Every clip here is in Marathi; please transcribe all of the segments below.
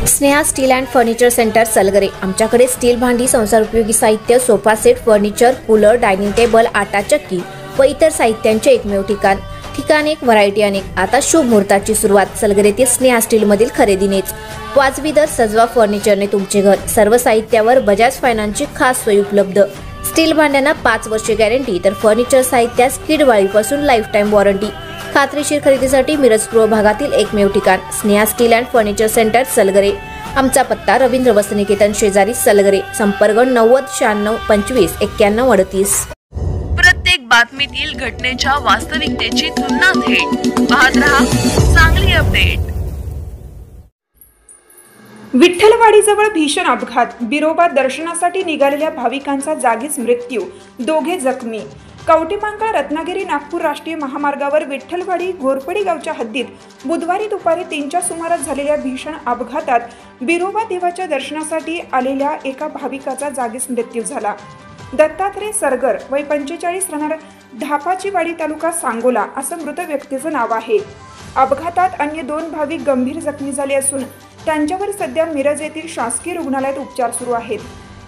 Sneha steel and furniture centre Salgare. आमच्याकडे स्टील भांडी, संसार उपयोगी साहित्य, sofa set, furniture, cooler, dining table, आटा चक्की व इतर साहित्यांचे एकमेव ठिकाण एक, व्हरायटी अनेक। आता शुभ मुहूर्ताची सुरुवात सलगरेतील स्नेहा स्टील मधील खरेदीनेच। वाजवी दर, सजवा फर्निचरने तुमचे घर। सर्व साहित्यावर बजाज फायनान्सची खास सोय उपलब्ध। स्टील भांड्यांना 5 वर्षे गॅरंटी, तर फर्निचर साहित्यास किडवाळीपासून लाईफ टाइम वॉरंटी। खात्रीशीर खरेदीसाठी मिरज पूर्व भागातील एकमेव ठिकाण Sneha steel and furniture centre Salgare. आमचा पत्ता रवींद्र वसनिकेतन शेजारी सलगरे। संपर्क 90 96 25 91 38। प्रत्येक बातमीतील घटनेच्या वास्तविकतेची तुलना थेट पाहत रहा चांगली अपडेट। विठ्ठलवाडीजवळ भीषण अपघात, बिरोबा दर्शनासाठी निघालेल्या भाविकांचा जागीच मृत्यू, दोघे जखमी। कवटेमहांकाळ रत्नागिरी नागपूर राष्ट्रीय महामार्गावर विठ्ठलवाडी घोरपडी गावच्या हद्दीत बुधवारी दुपारी 3च्या सुमारास झालेल्या भीषण अपघातात बिरोबा देवाच्या दर्शनासाठी आलेल्या एका भाविकाचा जागीच मृत्यू झाला। दत्तात्रय सरगर वय 45 राहणार ढापाचीवाडी तालुका सांगोला असं मृत व्यक्तीचं नाव आहे। अपघातात अन्य 2 भाविक गंभीर जखमी झाले असून त्यांच्यावर सध्या मिरज येथील शासकीय रुग्णालयात उपचार सुरू आहेत।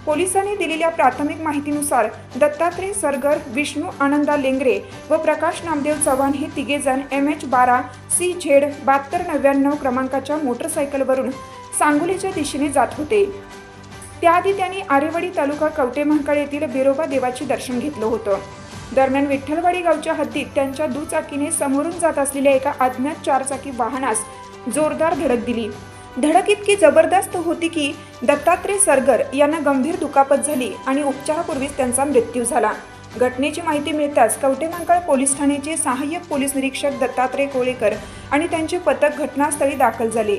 पोलिसांनी दिलेल्या प्राथमिक माहितीनुसार दत्तात्रय सरगर, विष्णू आनंदा लेंगरे व प्रकाश नामदेव चव्हाण हे तिघेजण MH12 CZ 7299 क्रमांकाच्या मोटरसायकलवरून सांगोलीच्या दिशेने जात होते। त्याआधी त्यांनी आरेवाडी तालुका कवटेमहांकाळ येथील बिरोबा देवाचे दर्शन घेतलं होतं। दरम्यान विठ्ठलवाडी गावच्या हद्दीत त्यांच्या दुचाकीने समोरून जात असलेल्या एका अज्ञात 4चाकी वाहनास जोरदार धडक दिली। धडक इतकी जबरदस्त होती की दत्तात्रय सरगर यांना गंभीर दुखापत झाली आणि उपचारापूर्वीच त्यांचा मृत्यू झाला। घटनेची माहिती मिळताच कवटेमहांकाळ पोलीस ठाण्याचे सहाय्यक पोलीस निरीक्षक दत्तात्रय कोळेकर आणि त्यांचे पथक घटनास्थळी दाखल झाले।